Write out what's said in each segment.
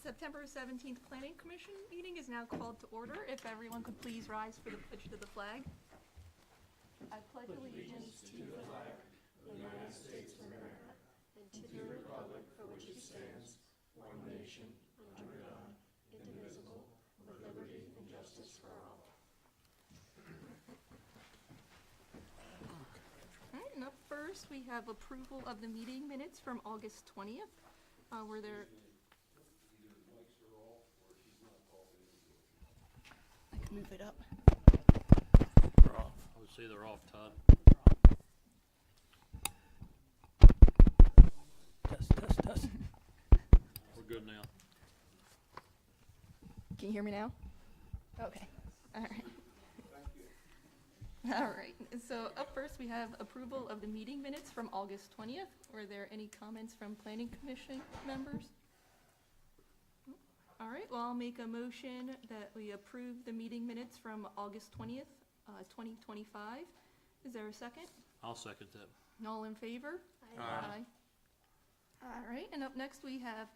September 17th Planning Commission meeting is now called to order. If everyone could please rise for the pledge to the flag. I pledge allegiance to the flag of the United States of America and to the republic for which it stands, one nation, under God, indivisible, with liberty and justice for all. All right, and up first we have approval of the meeting minutes from August 20th. Were there... I can move it up. They're off. I would say they're off, Todd. Test. We're good now. Can you hear me now? Okay. All right. Thank you. All right. So up first we have approval of the meeting minutes from August 20th. Were there any comments from Planning Commission members? All right. Well, I'll make a motion that we approve the meeting minutes from August 20th, 2025. Is there a second? I'll second that. All in favor? Aye. All right, and up next we have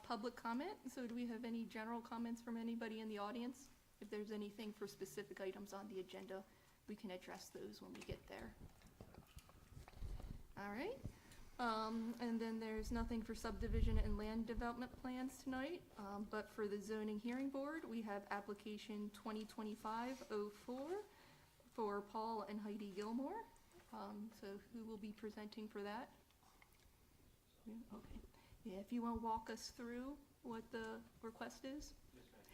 public comment. So do we have any general comments from anybody in the audience? If there's anything for specific items on the agenda, we can address those when we get there. All right, and then there's nothing for subdivision and land development plans tonight, but for the zoning hearing board, we have application 2025-04 for Paul and Heidi Gilmore. So who will be presenting for that? Okay. Yeah, if you want to walk us through what the request is,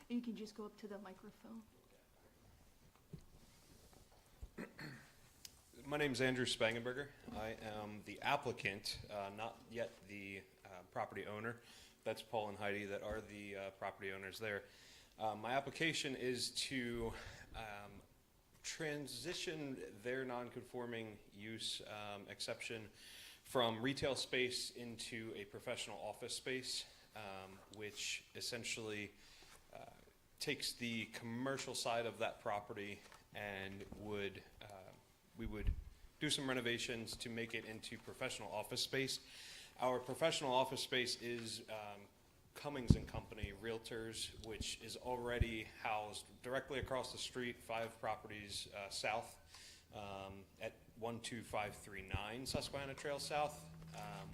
and you can just go up to the microphone. My name is Andrew Spangenberger. I am the applicant, not yet the property owner. That's Paul and Heidi that are the property owners there. My application is to transition their non-conforming use exception from retail space into a professional office space, which essentially takes the commercial side of that property and we would do some renovations to make it into professional office space. Our professional office space is Cummings and Company Realtors, which is already housed directly across the street, 5 properties south at 12539 Susquehanna Trail South.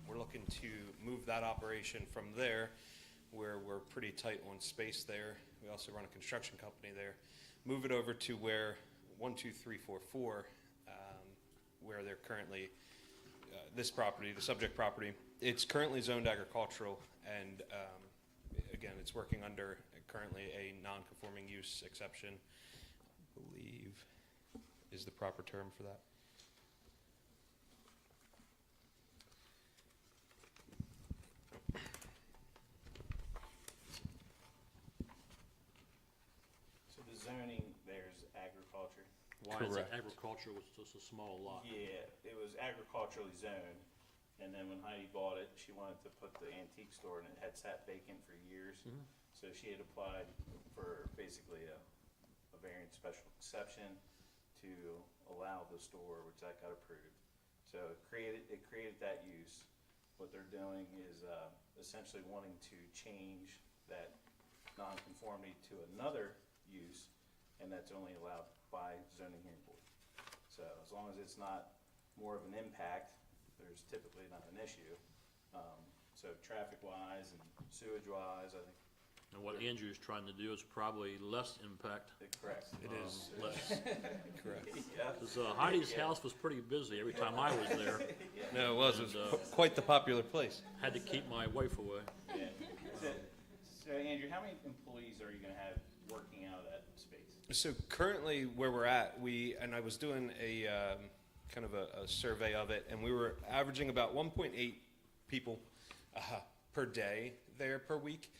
We're looking to move that operation from there, where we're pretty tight on space there. We also run a construction company there. Move it over to where 12344, where they're currently, this property, the subject property, it's currently zoned agricultural, and again, it's working under currently a non-conforming use exception, I believe is the proper term for that. So the zoning, there's agriculture. Why is it Correct. agriculture was just a small lot? Yeah, it was agriculturally zoned, and then when Heidi bought it, she wanted to put the antique store, and it had sat vacant for years. Mhm. So she had applied for basically a variance special exception to allow the store, which that got approved. So it created that use. What they're doing is essentially wanting to change that nonconformity to another use, and that's only allowed by zoning hearing board. So as long as it's not more of an impact, there's typically not an issue. So traffic-wise and sewage-wise, I think. And what Andrew's trying to do is probably less impact. Correct. It is. Less. Correct. Yeah. Because Heidi's house was pretty busy every time I was there. No, it was. It was And, quite the popular place. Had to keep my wife away. Yeah. So Andrew, how many employees are you gonna have working out of that space? So currently where we're at, I was doing a kind of a survey of it, and we were averaging about 1.8 people per day there per week.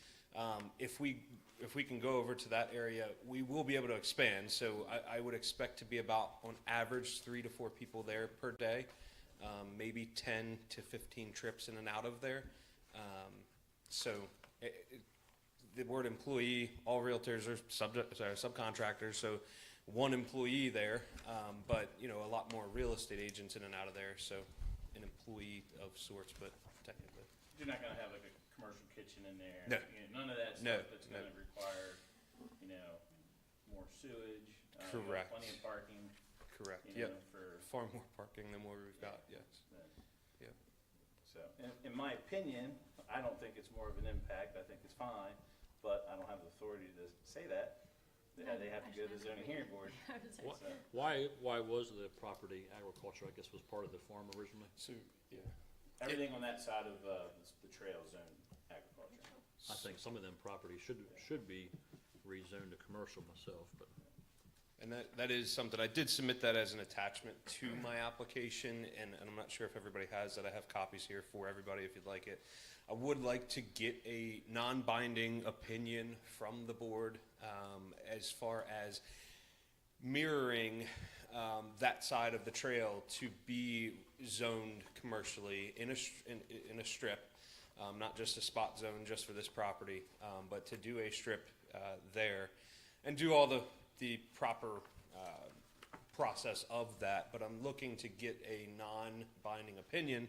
If we can go over to that area, we will be able to expand. So I would expect to be about, on average, 3 to 4 people there per day, maybe 10 to 15 trips in and out of there. The word employee, all realtors are subcontractors, so one employee there, but a lot more real estate agents in and out of there, so an employee of sorts, but technically. You're not gonna have like a commercial kitchen in there? No. None none of that No, stuff that's no. gonna require, you know, more sewage. Correct. Plenty of parking, Correct, you know, yep. for, Far more parking than what we've got, yes. Yep. so, in my opinion, I don't think it's more of an impact, I think it's fine, but I don't have the authority to say that. They have to go to the zoning hearing board. What- So, Why was the property agriculture, I guess, was part of the farm originally? So, yeah. everything on that side of, the trail zone agriculture. I think some of them properties should be rezoned to commercial myself, but And that is something, I did submit that as an attachment to my application, and I'm not sure if everybody has that. I have copies here for everybody if you'd like it. I would like to get a non-binding opinion from the board as far as mirroring that side of the trail to be zoned commercially in a strip, not just a spot zone just for this property, but to do a strip there and do all the proper process of that. But I'm looking to get a non-binding opinion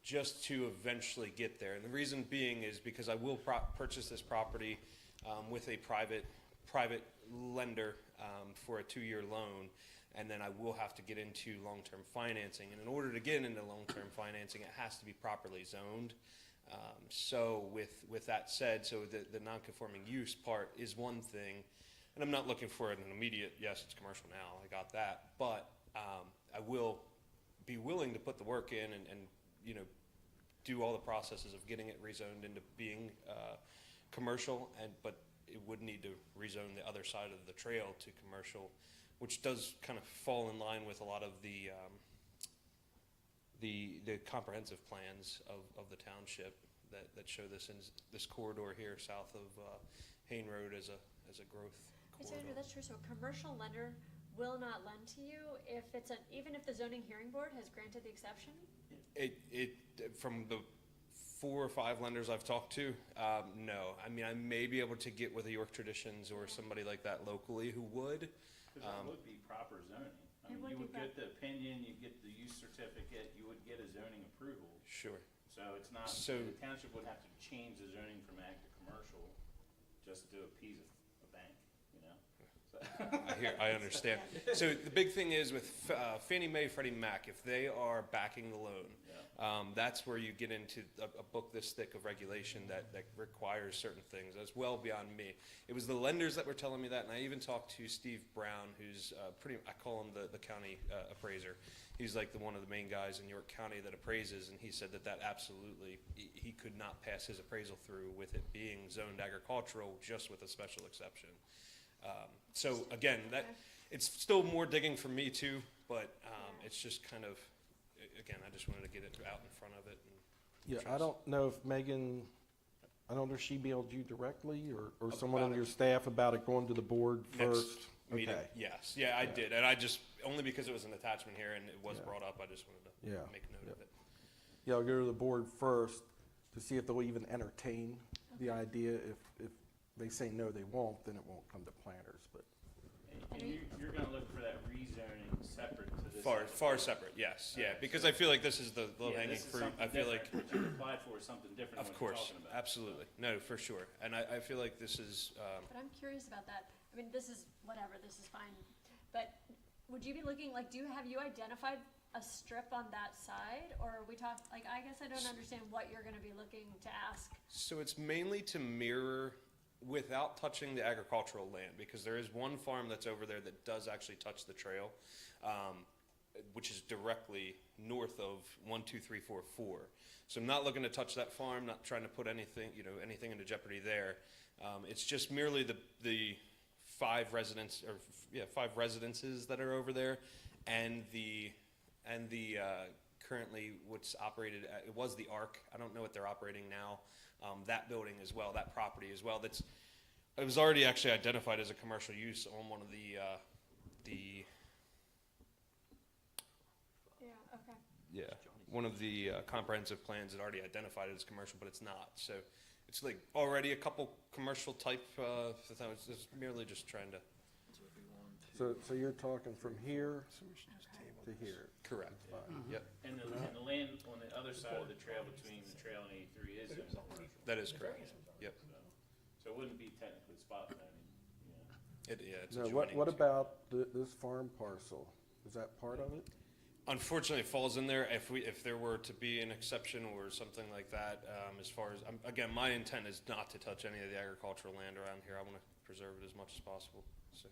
just to eventually get there. And the reason being is because I will purchase this property with a private lender for a 2-year loan, and then I will have to get into long-term financing. And in order to get into long-term financing, it has to be properly zoned. So with that said, so the non-conforming use part is one thing, and I'm not looking for an immediate, yes, it's commercial now, I got that, but I will be willing to put the work in and you know, do all the processes of getting it rezoned into being commercial, but it would need to rezone the other side of the trail to commercial, which does kind of fall in line with a lot of the comprehensive plans of the township that show this corridor here south of Hain Road as a growth Andrew, corridor. that's true. So a commercial lender will not lend to you if even if the zoning hearing board has granted the exception? It from the 4 or 5 lenders I've talked to, no. I mean, I may be able to get with a York Traditions or somebody like that locally who would. Because that would be proper zoning. I mean, would you be would get the opinion, you get the use certificate, you would get a zoning approval. Sure. So it's not, So- the township would have to change the zoning from ag to commercial just to appease a bank, you know? So- I understand. So the big thing is with Fannie Mae, Freddie Mac, if they are backing the loan, that's where you get into a book this thick of regulation that requires certain things. That's well beyond me. It was the lenders that were telling me that, and I even talked to Steve Brown, who's I call him the county appraiser. He's like one of the main guys in York County that appraises, and he said that absolutely, he could not pass his appraisal through with it being zoned agricultural, just with a special exception. So again, it's still more digging for me too, but it's just kind of, again, I just wanted to get it out in front of it. And Yeah, I don't know if Megan, I don't know if she mailed you directly or someone on About your it. staff about it going to the board Next first? meeting, Okay, yes, yeah, I did, and I just, only because it was an attachment here and it was Yeah. brought up, I just wanted to Yeah. make note of it. yeah, I'll go to the board first to see if they'll even entertain the idea. If they say no, they won't, then it won't come to planners, but. And you're gonna look for that rezoning separate to this. Far application. separate, yes, yeah, Okay, because so- I feel like this is the low Yeah, hanging this is fruit. something I feel like, different. What you applied for is something different of than what you're course, talking about. absolutely, no, for sure, and I feel like this is, But I'm curious about that. I mean, this is whatever, this is fine. But would you be looking, like, have you identified a strip on that side? Or are we like, I guess I don't understand what you're gonna be looking to ask. so it's mainly to mirror without touching the agricultural land, because there is one farm that's over there that does actually touch the trail, which is directly north of 1, 2, 3, 4, 4. So I'm not looking to touch that farm, not trying to put anything into jeopardy there. It's just merely the 5 residences that are over there, and the currently what's operated, it was the Arc. I don't know what they're operating now. That building as well, that property as well. It was already actually identified as a commercial use on one of the one of the comprehensive plans that already identified it as commercial, but it's not. So it's like already a couple commercial type things. It's merely just trying to. So you're talking from here to here? Correct. Yep, And the land on the other side of the trail between the trail and 83 is zoned commercial. that is correct. Yep. So it wouldn't be technically spot zoning, you know. It's No, adjoining what to- about this farm parcel? Is that part of it? Unfortunately, it falls in there. If there were to be an exception or something like that, as far as, again, my intent is not to touch any of the agricultural land around here. I want to preserve it as much as possible, so.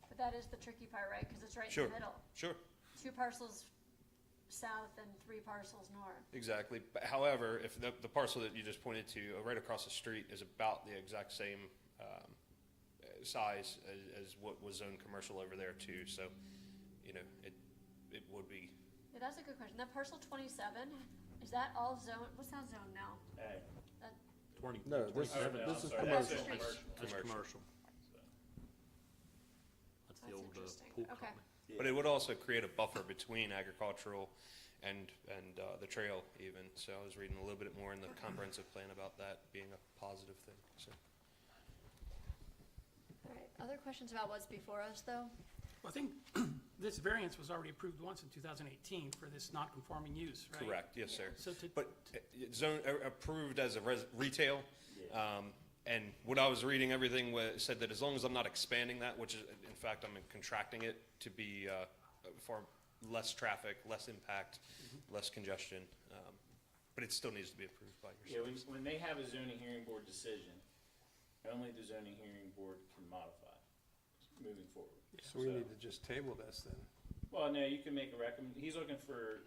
But that is the tricky part, right? Because it's right in Sure. the middle. Sure, 2 parcels south and 3 parcels north. exactly. But however, if the parcel that you just pointed to, right across the street, is about the exact same size as what was zoned commercial over there too, so, you know, it would be. Yeah, that's a good question. That parcel 27, is that all zone, what's that zone now? Ag. That, 20, No, this 27. this is I'm sorry, commercial. that's commercial. That's Commercial. commercial. So, That's the That's old interesting. pool Okay. company. But it would also create a buffer between agricultural and the trail even. So I was reading a little bit more in the comprehensive plan about that being a positive thing, so. all right. Other questions about what's before us, though? Well, I think this variance was already approved once in 2018 for this non-conforming use, right? Correct, yes, sir. So to, But zone, approved as a retail, and what I was reading, everything said that as long as I'm not expanding that, which is, in fact, I'm contracting it to be for less traffic, less impact, less congestion, but it still needs to be approved by Yeah, yourselves. when they have a zoning hearing board decision, only the zoning hearing board can modify moving forward. So we need to just table this then. Well, no, you can make a he's looking for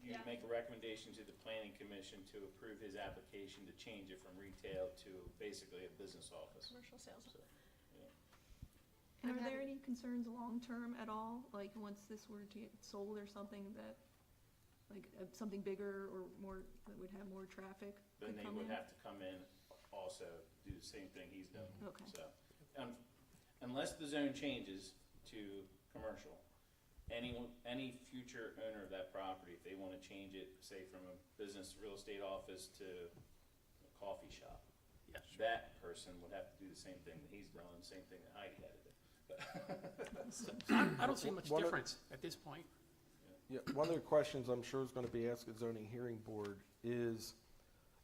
you Yeah. to make a recommendation to the planning commission to approve his application to change it from retail to basically a business office. Commercial sales. So, yeah. And are Okay. there any concerns long-term at all? Like, once this were to get sold or something that, like, something bigger or more, that would have more traffic Then could they come would in? have to come in also, do the same thing he's doing. Okay. So, unless the zone changes to commercial, any future owner of that property, if they wanna change it, say from a business real estate office to a coffee shop, yeah, that person would have to do the same thing that he's done, same thing that Heidi had to do. I don't see much One of- difference at this point. Yeah, one of the questions I'm sure is gonna be asked at zoning hearing board is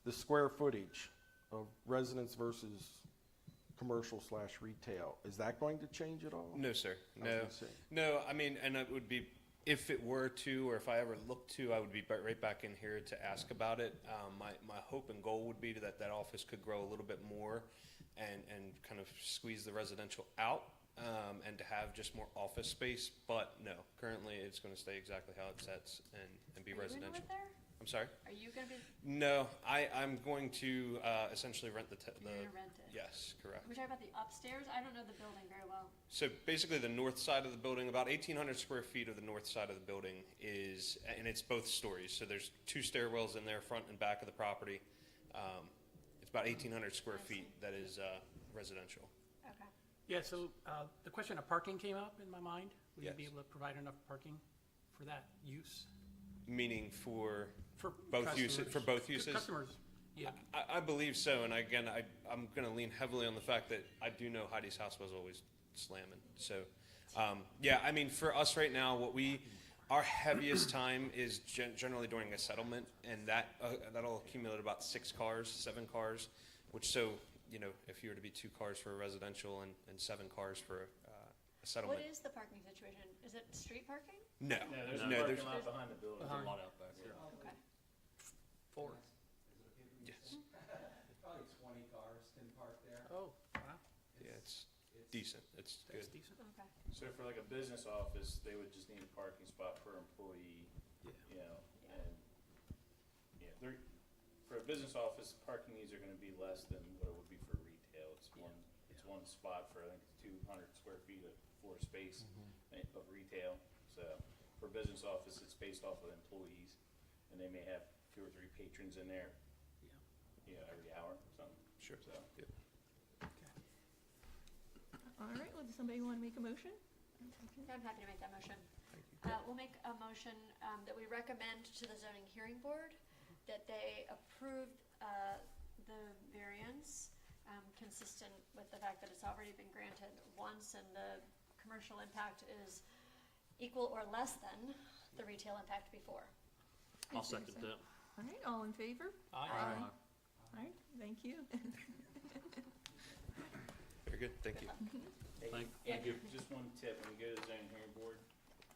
the square footage of residence versus commercial/retail. Is that going to change at all? No, sir, I was no. gonna say. No, I mean, and it would be, if it were to, or if I ever looked to, I would be right back in here to ask about it. My hope and goal would be that that office could grow a little bit more and kind of squeeze the residential out, and to have just more office space, but no, currently it's gonna stay exactly how it sets and be Are you gonna residential. live there? I'm sorry? Are you gonna be, No, I'm going to, essentially rent you're gonna rent it? yes, correct. Can we talk about the upstairs? I don't know the building very well. So basically, the north side of the building, about 1,800 square feet of the north side of the building is, and it's both stories. So there's 2 stairwells in there, front and back of the property. It's about 1,800 square I see. feet that is residential. Okay. Yeah, so the question of parking came up in my mind. Will you be Yes. able to provide enough parking for that use? Meaning for For both uses, customers? for both uses? Customers, yeah. I believe so, and again, I'm going to lean heavily on the fact that I do know Heidi's house was always slamming. So, yeah, I mean, for us right now, our heaviest time is generally during a settlement, and that'll accumulate about 6 cars, 7 cars, which so, you know, if you were to be 2 cars for a residential and 7 cars for a settlement. What is the parking situation? Is it street parking? No, No, there's a no, parking there's, lot behind the building. There's a lot out back there. Okay. 4. yes, Probably 20 cars can park there. Oh, wow, yeah, it's decent, it's good. that's decent. Okay. So for like a business office, they would just need a parking spot per employee, Yeah. you know, Yeah. and, yeah, for a business office, parking needs are gonna be less than what it would be for retail. It's one spot for, I think, 200 square feet of floor space of retail. So for a business office, it's based off of employees, and they may have 2 or 3 patrons in there, you know, every hour or something. Sure. So, Yep. All right, well, does somebody want to make a motion? I'm happy to make that motion. We'll make a motion that we recommend to the zoning hearing board that they approve the variance consistent with the fact that it's already been granted once and the commercial impact is equal or less than the retail impact before. I'll second that. All right, all in favor? Aye. All right, thank you. Very good, thank you. Hey, Thank you. Just one tip, when you go to the zoning hearing board,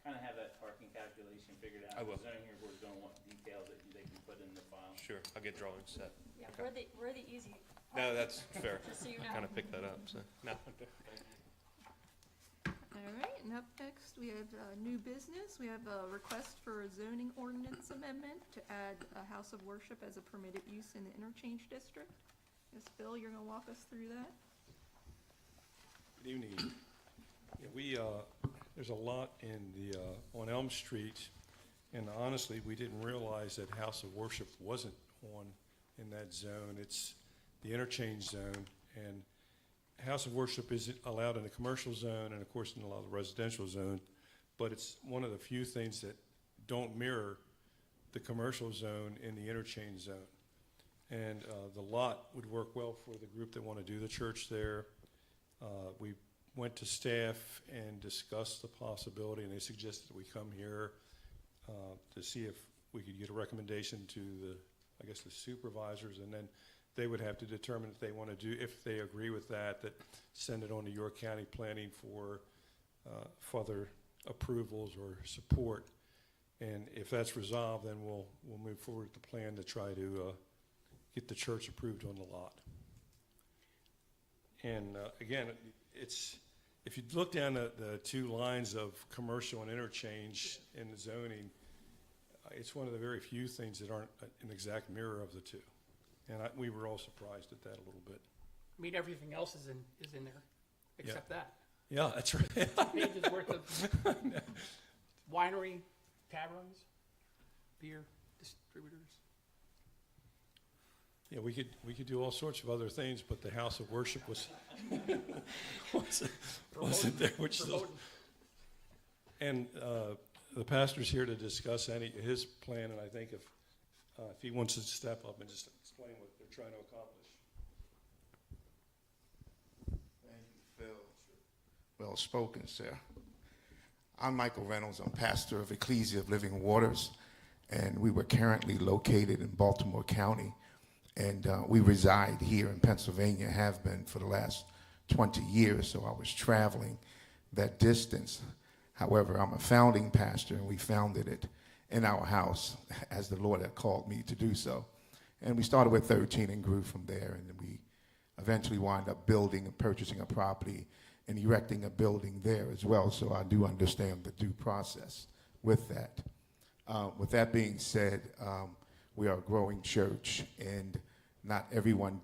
kind of have that parking calculation figured out. I will. The zoning hearing board is gonna want details that they can put in the file. Sure, I'll get drawings set. Yeah, Okay. we're the easy, No, that's fair. just so you I know. kind of picked that up, so, no. All right, and up next, we have new business. We have a request for a zoning ordinance amendment to add a house of worship as a permitted use in the interchange district. Yes, Bill, you're gonna walk us through that? Good evening. Yeah, there's a lot in the, on Elm Street, and honestly, we didn't realize that House of Worship wasn't in that zone. It's the interchange zone, and House of Worship isn't allowed in the commercial zone and of course in a lot of the residential zone, but it's one of the few things that don't mirror the commercial zone in the interchange zone. And the lot would work well for the group that want to do the church there. We went to staff and discussed the possibility, and they suggested we come here to see if we could get a recommendation to the supervisors, and then they would have to determine if they want to do, if they agree with that send it on to York County Planning for further approvals or support. And if that's resolved, then we'll move forward with the plan to try to get the church approved on the lot. And again, if you look down the two lines of commercial and interchange in the zoning, it's one of the very few things that aren't an exact mirror of the two. And we were all surprised at that a little bit. I mean, everything else is in there, except that. Yeah, that's right. Pages worth of winery, taverns, beer distributors. Yeah, we could do all sorts of other things, but the house of worship wasn't there, which is, and the pastor's here to discuss his plan, and I think if he wants to step up and just explain what they're trying to accomplish. Thank you, Phil. Well spoken, sir. I'm Michael Reynolds. I'm pastor of Ecclesia of Living Waters, and we were currently located in Baltimore County, and we reside here in Pennsylvania, have been for the last 20 years, so I was traveling that distance. However, I'm a founding pastor, and we founded it in our house as the Lord had called me to do so. And we started with 13 and grew from there, and we eventually wound up building and purchasing a property and erecting a building there as well, so I do understand the due process with that. With that being said, we are a growing church, and not everyone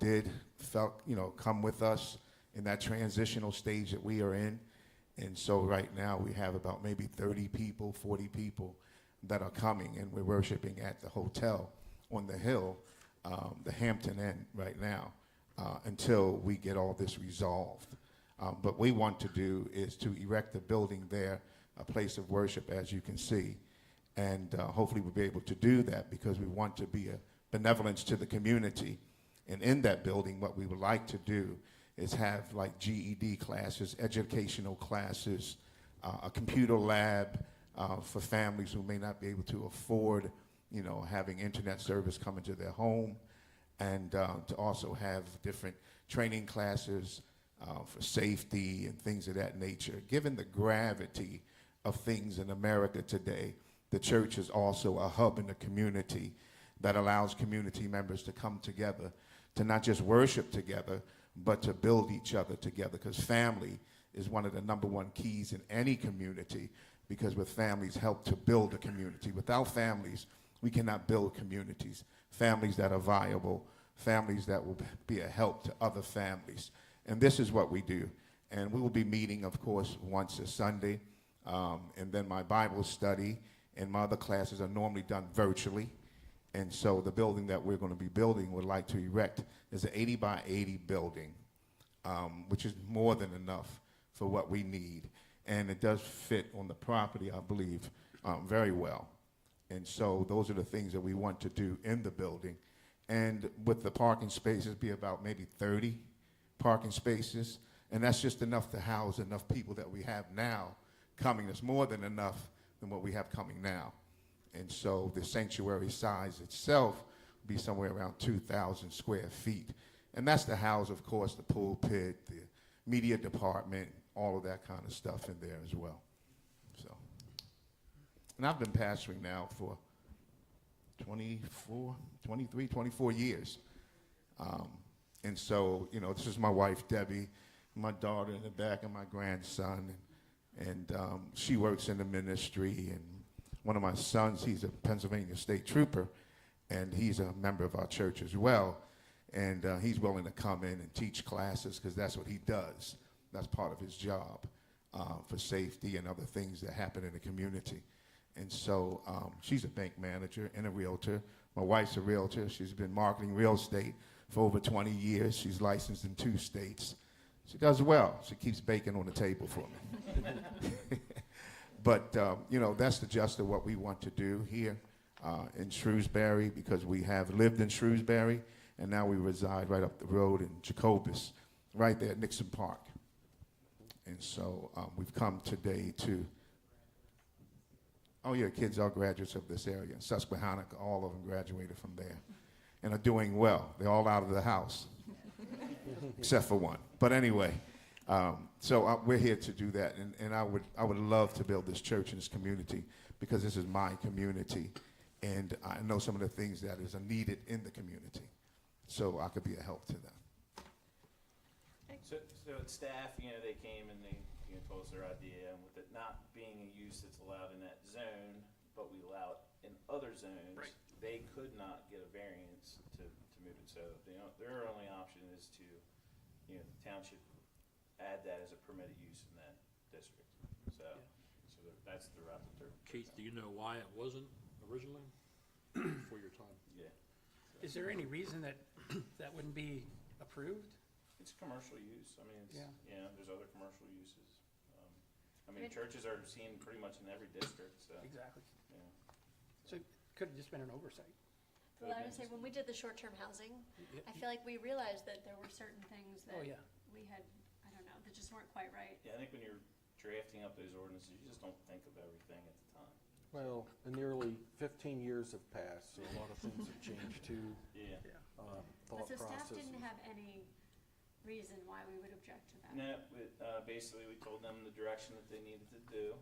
come with us in that transitional stage that we are in. And so right now we have about maybe 30 people, 40 people that are coming, and we're worshiping at the hotel on the hill, the Hampton Inn right now, until we get all this resolved. But we want to do is to erect a building there, a place of worship, as you can see. And hopefully we'll be able to do that because we want to be a benevolence to the community. And in that building, what we would like to do is have like GED classes, educational classes, a computer lab for families who may not be able to afford, having internet service come into their home, and to also have different training classes for safety and things of that nature. Given the gravity of things in America today, the church is also a hub in the community that allows community members to come together, to not just worship together, but to build each other together, because family is one of the number one keys in any community, because with families help to build a community. Without families, we cannot build communities. Families that are viable, families that will be a help to other families. And this is what we do. And we will be meeting, of course, once a Sunday, and then my Bible study and my other classes are normally done virtually. And so the building that we're going to be building, would like to erect, is an 80 by 80 building, which is more than enough for what we need. And it does fit on the property, I believe, very well. And so those are the things that we want to do in the building. And with the parking spaces, be about maybe 30 parking spaces. And that's just enough to house enough people that we have now coming. That's more than enough than what we have coming now. And so the sanctuary size itself will be somewhere around 2,000 square feet. And that's to house, of course, the pulpit, the media department, all of that kind of stuff in there as well. So, and I've been pastoring now for 24 years. And so, you know, this is my wife, Debbie, my daughter in the back, and my grandson. And she works in the ministry. And one of my sons, he's a Pennsylvania State Trooper, and he's a member of our church as well. And he's willing to come in and teach classes because that's what he does. That's part of his job for safety and other things that happen in the community. And so she's a bank manager and a realtor. My wife's a realtor. She's been marketing real estate for over 20 years. She's licensed in 2 states. She does well. She keeps bacon on the table for me. But, you know, that's the gist of what we want to do here in Shrewsbury, because we have lived in Shrewsbury, and now we reside right up the road in Jacobus, right there at Nixon Park. And so we've come today to, oh yeah, kids are graduates of this area. Susquehanna, all of them graduated from there and are doing well. They're all out of the house, except for one. But anyway, so we're here to do that, and I would love to build this church in this community, because this is my community, and I know some of the things that is needed in the community, so I could be a help to them. So at staff, you know, they came and they, you know, told us their idea, and with it not being a use that's allowed in that zone, but we allow it in other zones, Right. They could not get a variance to move it. So, you know, their only option is to, you know, the township add that as a permitted use in that district. So, that's the route that they're. Keith, do you know why it wasn't originally? Before your time? Yeah. Is there any reason that that wouldn't be approved? It's commercial use. I mean, it's, Yeah. you know, there's other commercial uses. I mean, churches are seen pretty much in every district, so, Exactly. yeah. So it could have just been an oversight. Well, I would say, when we did the short-term housing, I feel like we realized that there were certain things that Oh, yeah. we had, I don't know, that just weren't quite right. Yeah, I think when you're drafting up those ordinances, you just don't think of everything at the time. Well, nearly 15 years have passed, so a lot of things have changed too. Yeah. But Thought so staff processes. didn't have any reason why we would object to that? No, basically, we told them the direction that they needed to do,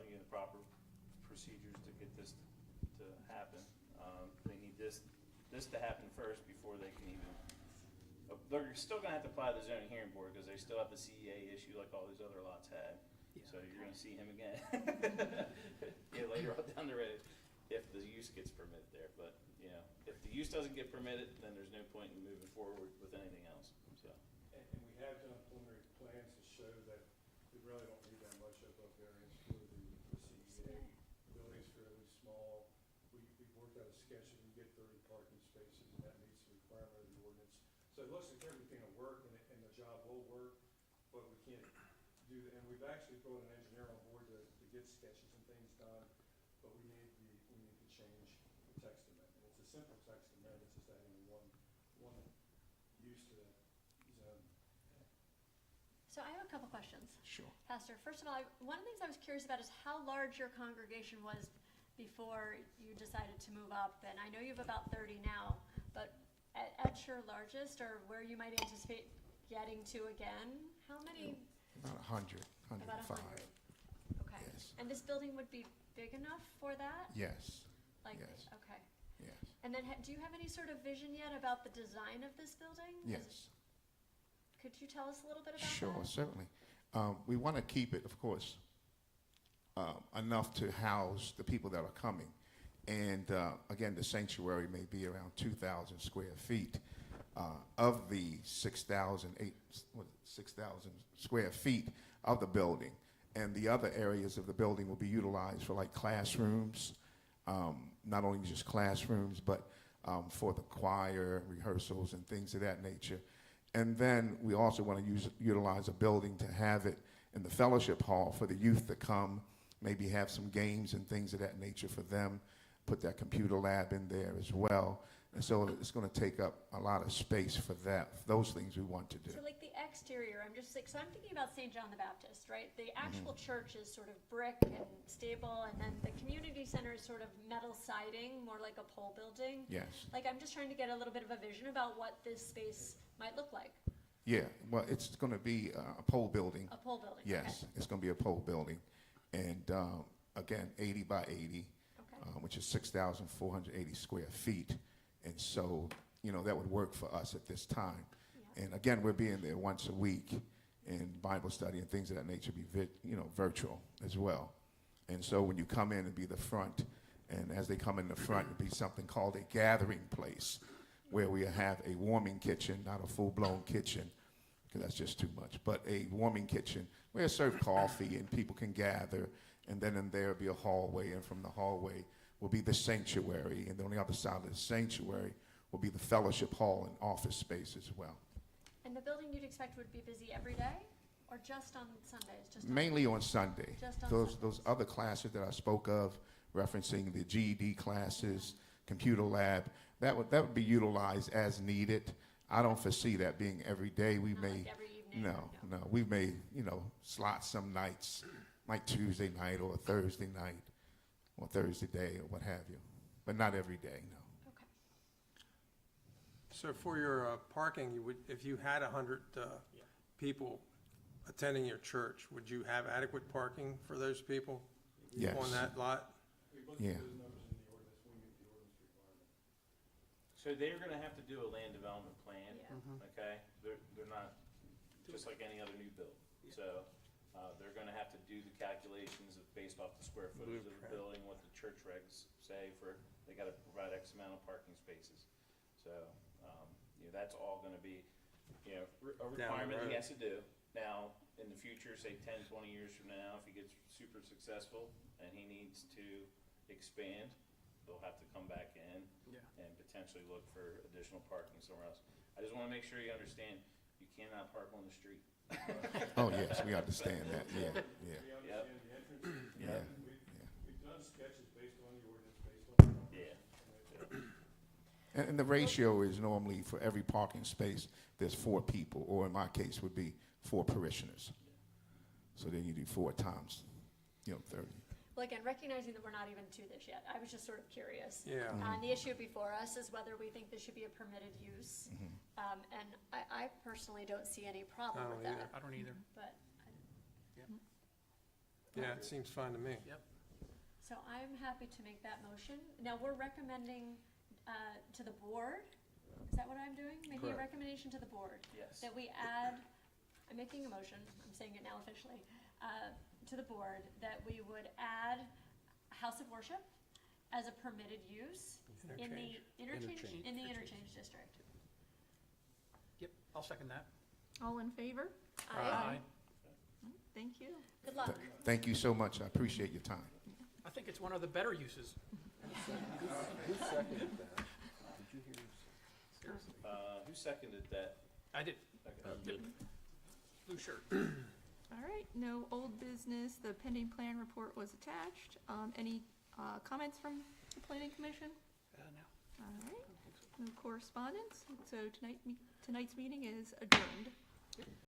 you know, the proper procedures to get this to happen. They need this to happen first before they can even, they're still gonna have to apply to the zoning hearing board, because they still have the CEA issue like all these other lots had. Yeah. So you're gonna see him again, yeah, later on down the road, if the use gets permitted there. But, you know, if the use doesn't get permitted, then there's no point in moving forward with anything else, so. And we have done preliminary plans to show that we really don't need that much of a variance for the CEA. Building's fairly small. We've worked out a sketch, and you get 30 parking spaces, and that meets the requirement of the ordinance. So it looks like everything will work, and the job will work, but we can't do that. And we've actually brought an engineer on board to get sketches and things done, but we need to change the text amendment. It's a simple text amendment, it's just adding one use to that zone. So I have a couple questions. Sure. Pastor, first of all, one of the things I was curious about is how large your congregation was before you decided to move up. And I know you have about 30 now, but at your largest, or where you might anticipate getting to again, how many? About 100, About 105. 100. Okay. Yes. And this building would be big enough for that? Yes, Like, yes. okay. yes, And then do you have any sort of vision yet about the design of this building? yes. Could you tell us a little bit about Sure, that? certainly. We want to keep it, of course, enough to house the people that are coming. And again, the sanctuary may be around 2,000 square feet. Of the 6,000 square feet of the building. And the other areas of the building will be utilized for like classrooms, not only just classrooms, but for the choir, rehearsals, and things of that nature. And then we also want to utilize a building to have it in the fellowship hall for the youth to come, maybe have some games and things of that nature for them, put that computer lab in there as well. And so it's going to take up a lot of space for that, those things we want to do. So like the exterior, I'm just like, so I'm thinking about St. John the Baptist, right? The actual church is sort of brick and stable, and then the community center is sort of metal siding, more like a pole building. Yes. Like, I'm just trying to get a little bit of a vision about what this space might look like. Yeah, well, it's going to be a pole building. A pole building? Yes, it's going to be a pole building. And again, 80 by 80, Okay. which is 6,480 square feet. And so, you know, that would work for us at this time. Yeah. And again, we're being there once a week in Bible study and things of that nature, virtual as well. And so when you come in, it'd be the front. And as they come in the front, it'd be something called a gathering place, where we have a warming kitchen, not a full-blown kitchen, because that's just too much, but a warming kitchen where I serve coffee and people can gather, and then in there will be a hallway, and from the hallway will be the sanctuary, and on the other side of the sanctuary will be the fellowship hall and office space as well. And the building you'd expect would be busy every day, or just on Sundays? Just on Mainly on Sunday. Just on Those Sundays. other classes that I spoke of, referencing the GED classes, computer lab, that would be utilized as needed. I don't foresee that being every day. We Not may, like every evening? no, we may, slot some nights, like Tuesday night or Thursday night, or Thursday day, or what have you, but not every day, no. Okay. So for your parking, if you had 100 people attending your church, would you have adequate parking for those people Yes. on that lot? Yeah. So they're gonna have to do a land development plan, Yeah. okay? They're not, just like any other new build. So, they're gonna have to do the calculations based off the square footage of the building, what the church regs say they gotta provide X amount of parking spaces. So, that's all gonna be, a requirement he road. has to do. Now, in the future, say 10, 20 years from now, if he gets super successful and he needs to expand, they'll have to come back in and potentially look for additional parking somewhere else. I just wanna make sure you understand, you cannot park on the street. Oh, yes, we understand that, yeah. Yep. Yeah. We've done sketches based on the ordinance, based on. Yeah. And the ratio is normally for every parking space, there's 4 people, or in my case would be 4 parishioners. So then you do 4 times, 30. Well, again, recognizing that we're not even to this yet, I was just sort of curious. Yeah. And the issue before us is whether we think this should be a permitted use. And I personally don't see any problem I with don't that. I don't either. But, Yeah, it seems fine to me. so I'm happy to make that motion. Now, we're recommending to the board, is that what I'm doing? Making a Correct. recommendation to the board? Yes. That we add, I'm making a motion, I'm saying it now officially, to the board, that we would add house of worship as a permitted use in the interchange district. Yep, I'll second that. All in favor? Aye. Thank you. Good luck. Thank you so much, I appreciate your time. I think it's one of the better uses. Who seconded that? I did. Okay. Blue shirt. All right, no old business. The pending plan report was attached. Any comments from the planning commission? No. All right, no correspondence. So tonight's meeting is adjourned.